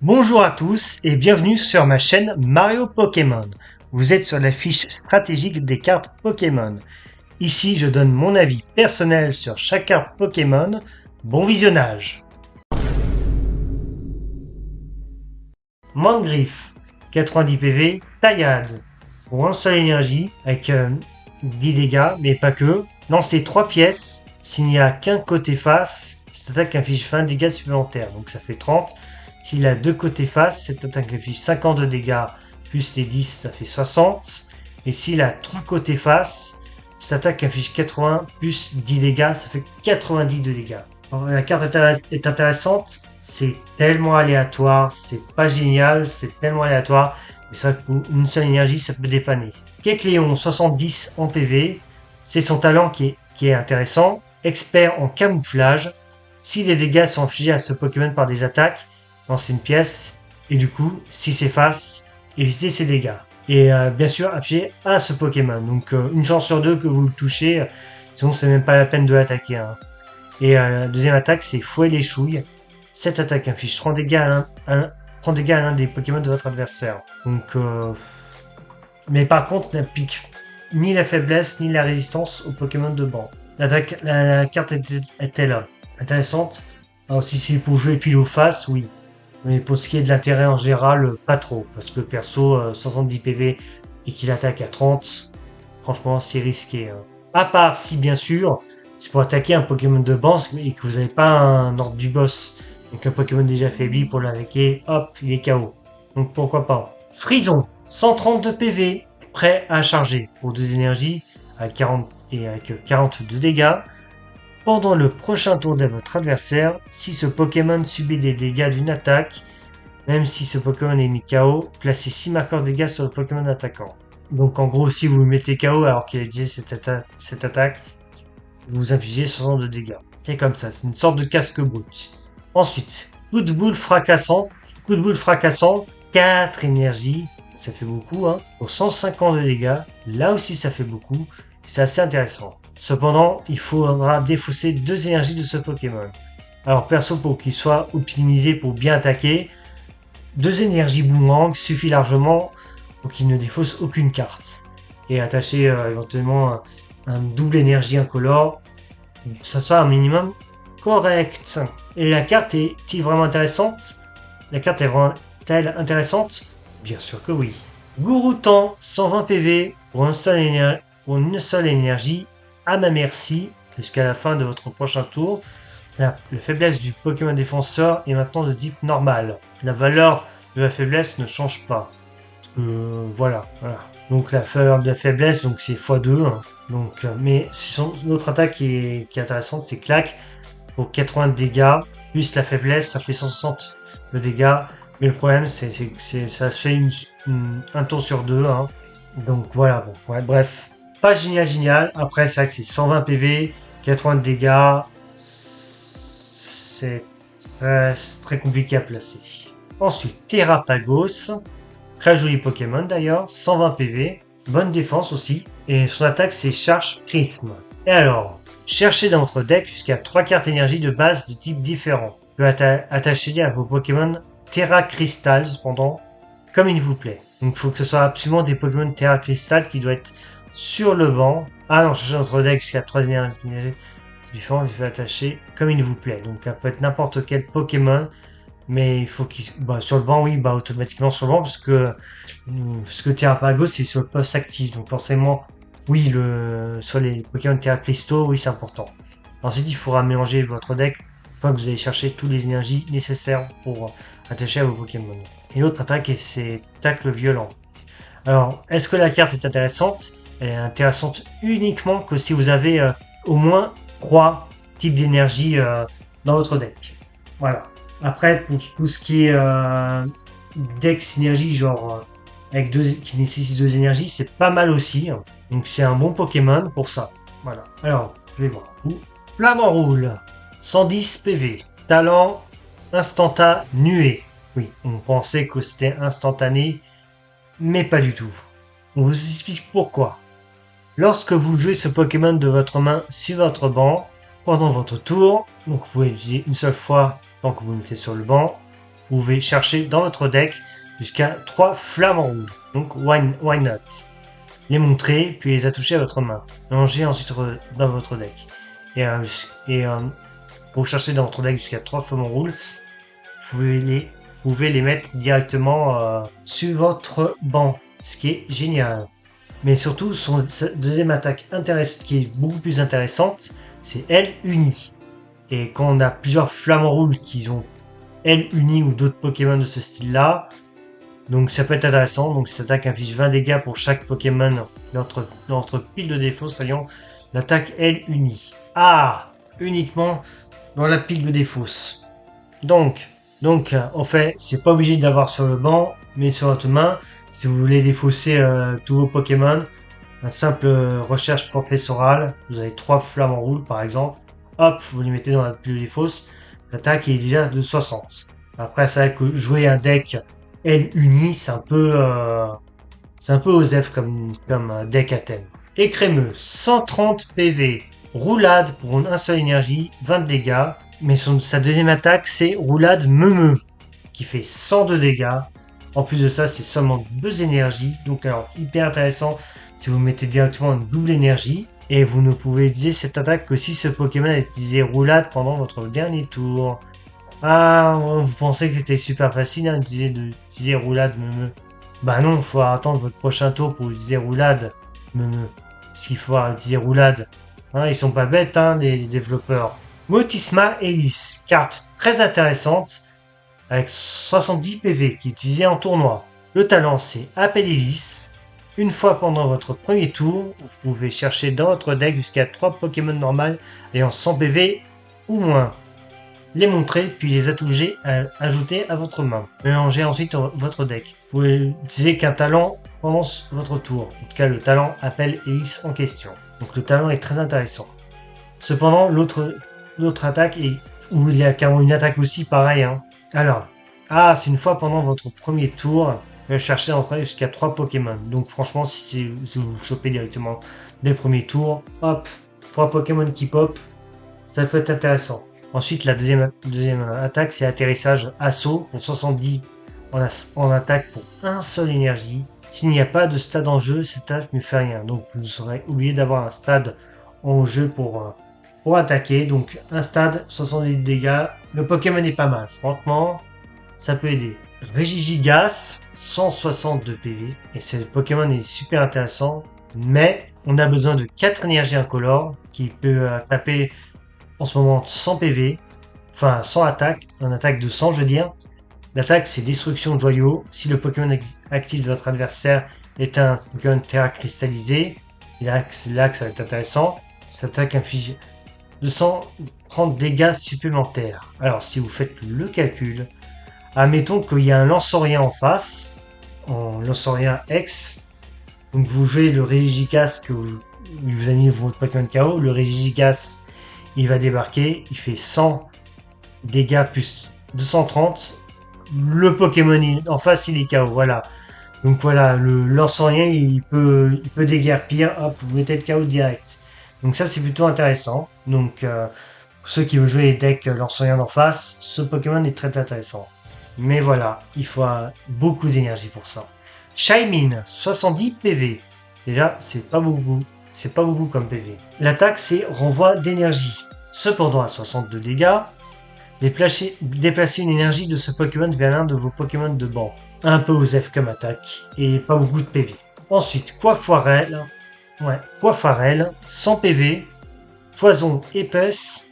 Bonjour à tous et bienvenue sur ma chaîne Mario Pokémon. Vous êtes sur la fiche stratégique des cartes Pokémon. Ici, je donne mon avis personnel sur chaque carte Pokémon. Bon visionnage. Mangriff, 90 PV, taillade. Pour un seul énergie, avec 10 dégâts, mais pas que. Lancez 3 pièces. S'il n'y a qu'un côté face, cette attaque inflige 20 dégâts supplémentaires. Donc ça fait 30. S'il a deux côtés face, cette attaque inflige 50 de dégâts, plus les 10, ça fait 60. Et s'il a trois côtés face, cette attaque inflige 80, plus 10 dégâts, ça fait 90 de dégâts. Alors, la carte est intéressante, c'est tellement aléatoire, c'est pas génial, c'est tellement aléatoire. Mais c'est vrai que pour une seule énergie, ça peut dépanner. Kecleon, 70 en PV, c'est son talent qui est intéressant. Expert en camouflage. Si les dégâts sont infligés à ce Pokémon par des attaques, lancer une pièce, et du coup, si c'est face, éviter ses dégâts. Et bien sûr, appuyer à ce Pokémon. Donc une chance sur deux que vous le touchez, sinon c'est même pas la peine de l'attaquer. Hein. Et la deuxième attaque, c'est Fouet les chouilles. Cette attaque inflige 30 dégâts à l'un des Pokémon de votre adversaire. Donc, mais par contre, n'applique ni la faiblesse ni la résistance aux Pokémon de banc. La carte est-elle intéressante? Alors si c'est pour jouer pile ou face, oui. Mais pour ce qui est de l'intérêt en général, pas trop. Parce que perso, 70 PV et qu'il attaque à 30, franchement, c'est risqué. Hein. À part si, bien sûr, c'est pour attaquer un Pokémon de base et que vous n'avez pas un ordre du boss. Donc un Pokémon déjà faibli pour l'attaquer, hop, il est KO. Donc pourquoi pas. Frison, 132 PV, prêt à charger pour 2 énergies à 40 et avec 42 dégâts. Pendant le prochain tour de votre adversaire, si ce Pokémon subit des dégâts d'une attaque, même si ce Pokémon est mis KO, placez 6 marqueurs de dégâts sur le Pokémon attaquant. Donc en gros, si vous le mettez KO alors qu'il a utilisé cette attaque, vous infligez 60 de dégâts. C'est comme ça, c'est une sorte de casque brut. Ensuite, coup de boule fracassante. Coup de boule fracassant, 4 énergies, ça fait beaucoup, hein, pour 150 de dégâts. Là aussi, ça fait beaucoup. C'est assez intéressant. Cependant, il faudra défausser 2 énergies de ce Pokémon. Alors perso, pour qu'il soit optimisé pour bien attaquer, 2 énergies boomerang suffit largement pour qu'il ne défausse aucune carte. Et attacher éventuellement un double énergie incolore, pour que ça soit un minimum correct. Et la carte est-elle vraiment intéressante? La carte est vraiment-elle intéressante? Bien sûr que oui. Gouroutan, 120 PV pour une seule énergie, à ma merci, jusqu'à la fin de votre prochain tour. La faiblesse du Pokémon défenseur est maintenant de type normal. La valeur de la faiblesse ne change pas. Voilà. Donc la valeur de la faiblesse, donc c'est x2. Hein. Donc, mais l'autre attaque qui est intéressante, c'est claque pour 80 de dégâts, plus la faiblesse, ça fait 160 de dégâts. Mais le problème, c'est ça se fait un tour sur 2. Hein. Donc voilà, bon, ouais, bref. Pas génial. Après, c'est vrai que c'est 120 PV, 80 de dégâts. C'est très compliqué à placer. Ensuite, Terrapagos. Très joli Pokémon d'ailleurs. 120 PV. Bonne défense aussi. Et son attaque, c'est Charge Prisme. Et alors, cherchez dans votre deck jusqu'à 3 cartes énergie de base de type différent. Vous pouvez attacher à vos Pokémon Terra Crystal, cependant, comme il vous plaît. Donc il faut que ce soit absolument des Pokémon Terra Crystal qui doivent être sur le banc. Ah non, cherchez notre deck jusqu'à 3 énergies différentes, il faut attacher comme il vous plaît. Donc ça peut être n'importe quel Pokémon, mais il faut qu'il... sur le banc, oui, automatiquement sur le banc, parce que Terrapagos, c'est sur le poste actif. Donc forcément, oui, sur les Pokémon Terra Crystal, oui, c'est important. Ensuite, il faudra mélanger votre deck une fois que vous allez chercher toutes les énergies nécessaires pour attacher à vos Pokémon. Et l'autre attaque, c'est Tacle Violent. Alors, est-ce que la carte est intéressante? Elle est intéressante uniquement que si vous avez au moins 3 types d'énergie dans votre deck. Voilà. Après, pour tout ce qui est deck synergie, genre avec qui nécessite 2 énergies, c'est pas mal aussi. Hein. Donc c'est un bon Pokémon pour ça. Voilà. Alors, je vais voir. Flamme-Enroule, 110 PV. Talent instantané. Oui, on pensait que c'était instantané, mais pas du tout. On vous explique pourquoi. Lorsque vous jouez ce Pokémon de votre main sur votre banc, pendant votre tour, donc vous pouvez l'utiliser une seule fois tant que vous le mettez sur le banc, vous pouvez chercher dans votre deck jusqu'à 3 flammes en rouge. Donc why not? Les montrer, puis les attoucher à votre main. Mélangez ensuite dans votre deck. Pour chercher dans votre deck jusqu'à 3 flammes en rouge, vous pouvez les mettre directement sur votre banc, ce qui est génial. Mais surtout, sa deuxième attaque qui est beaucoup plus intéressante, c'est elle unie. Et quand on a plusieurs flammes en rouge qui ont elle unie ou d'autres Pokémon de ce style-là, donc ça peut être intéressant. Donc cette attaque inflige 20 dégâts pour chaque Pokémon dans notre pile de défauts, soyons l'attaque elle unie. Ah, uniquement dans la pile de défauts. Donc en fait, c'est pas obligé d'avoir sur le banc, mais sur votre main. Si vous voulez défausser tous vos Pokémon, un simple recherche professorale, vous avez 3 flammes en rouge par exemple, hop, vous les mettez dans la pile de défausse, l'attaque est déjà de 60. Après, c'est vrai que jouer un deck L uni, c'est un peu osef comme deck à thème. Écrémeux, 130 PV, roulade pour une seule énergie, 20 dégâts, mais sa deuxième attaque c'est roulade meumeux, qui fait 102 dégâts. En plus de ça, c'est seulement 2 énergies, donc alors hyper intéressant si vous mettez directement une double énergie. Et vous ne pouvez utiliser cette attaque que si ce Pokémon a utilisé roulade pendant votre dernier tour. Ah, vous pensez que c'était super facile d'utiliser roulade meumeux. Bah non, il faut attendre votre prochain tour pour utiliser roulade meumeux. Parce qu'il faut utiliser roulade. Hein, ils sont pas bêtes, hein, les développeurs. Motisma Hélice, carte très intéressante avec 70 PV qui est utilisée en tournoi. Le talent c'est Appel Hélice. Une fois pendant votre premier tour, vous pouvez chercher dans votre deck jusqu'à 3 Pokémon normales ayant 100 PV ou moins. Les montrer, puis les ajouter à votre main. Mélangez ensuite votre deck. Vous pouvez utiliser qu'un talent pendant votre tour. En tout cas, le talent appelle Hélice en question. Donc le talent est très intéressant. Cependant, l'autre attaque, où il y a carrément une attaque aussi, pareil. Hein. Alors, c'est une fois pendant votre premier tour, chercher à entrer jusqu'à 3 Pokémon. Donc franchement, si vous chopez directement les premiers tours, hop, 3 Pokémon qui pop, ça peut être intéressant. Ensuite, la deuxième attaque, c'est atterrissage assaut pour 70 en attaque pour un seul énergie. S'il n'y a pas de stade en jeu, cette attaque ne fait rien. Donc vous serez obligé d'avoir un stade en jeu pour attaquer. Donc un stade, 70 dégâts. Le Pokémon est pas mal. Franchement, ça peut aider. Regigigas, 162 PV. Et ce Pokémon est super intéressant. Mais on a besoin de 4 énergies incolores qui peut taper en ce moment 100 PV. Enfin, 100 attaques. Un attaque de 100, je veux dire. L'attaque, c'est destruction de joyaux. Si le Pokémon actif de votre adversaire est un Pokémon terra cristallisé, c'est là que ça va être intéressant. Cette attaque inflige 230 dégâts supplémentaires. Alors, si vous faites le calcul, admettons qu'il y a un Lansorien en face, en Lansorien X. Donc vous jouez le Regigigas que vous avez mis votre Pokémon KO. Le Regigigas, il va débarquer, il fait 100 dégâts plus 230. Le Pokémon en face, il est KO. Voilà. Donc voilà, le Lansorien, il peut déguerpir. Hop, vous mettez le KO direct. Donc ça, c'est plutôt intéressant. Donc pour ceux qui veulent jouer les decks Lansorien d'en face, ce Pokémon est très intéressant. Mais voilà, il faut beaucoup d'énergie pour ça. Shaymin, 70 PV. Déjà, c'est pas beaucoup. C'est pas beaucoup comme PV. L'attaque, c'est renvoi d'énergie. Cependant, à 62 dégâts, déplacer une énergie de ce Pokémon vers l'un de vos Pokémon de banc. Un peu osef comme attaque, et pas beaucoup de PV. Ensuite, Coiffarel, 100 PV, Poison épaisse.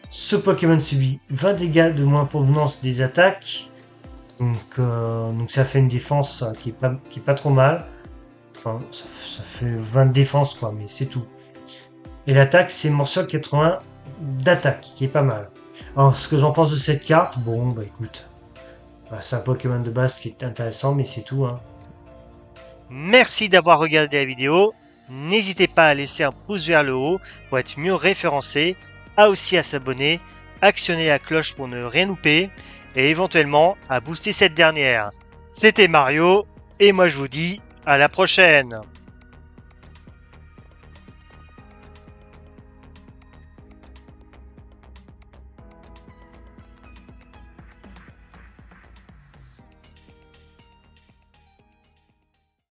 Ce Pokémon subit 20 dégâts de moins provenance des attaques. Donc ça fait une défense qui est pas trop mal. Enfin, ça fait 20 de défense quoi, mais c'est tout. Et l'attaque, c'est morsure 80 d'attaque, qui est pas mal. Alors, ce que j'en pense de cette carte, bon, bah écoute, c'est un Pokémon de base qui est intéressant, mais c'est tout. Hein. Merci d'avoir regardé la vidéo. N'hésitez pas à laisser un pouce vers le haut pour être mieux référencé, aussi à s'abonner, actionner la cloche pour ne rien louper, et éventuellement à booster cette dernière. C'était Mario, et moi je vous dis à la prochaine.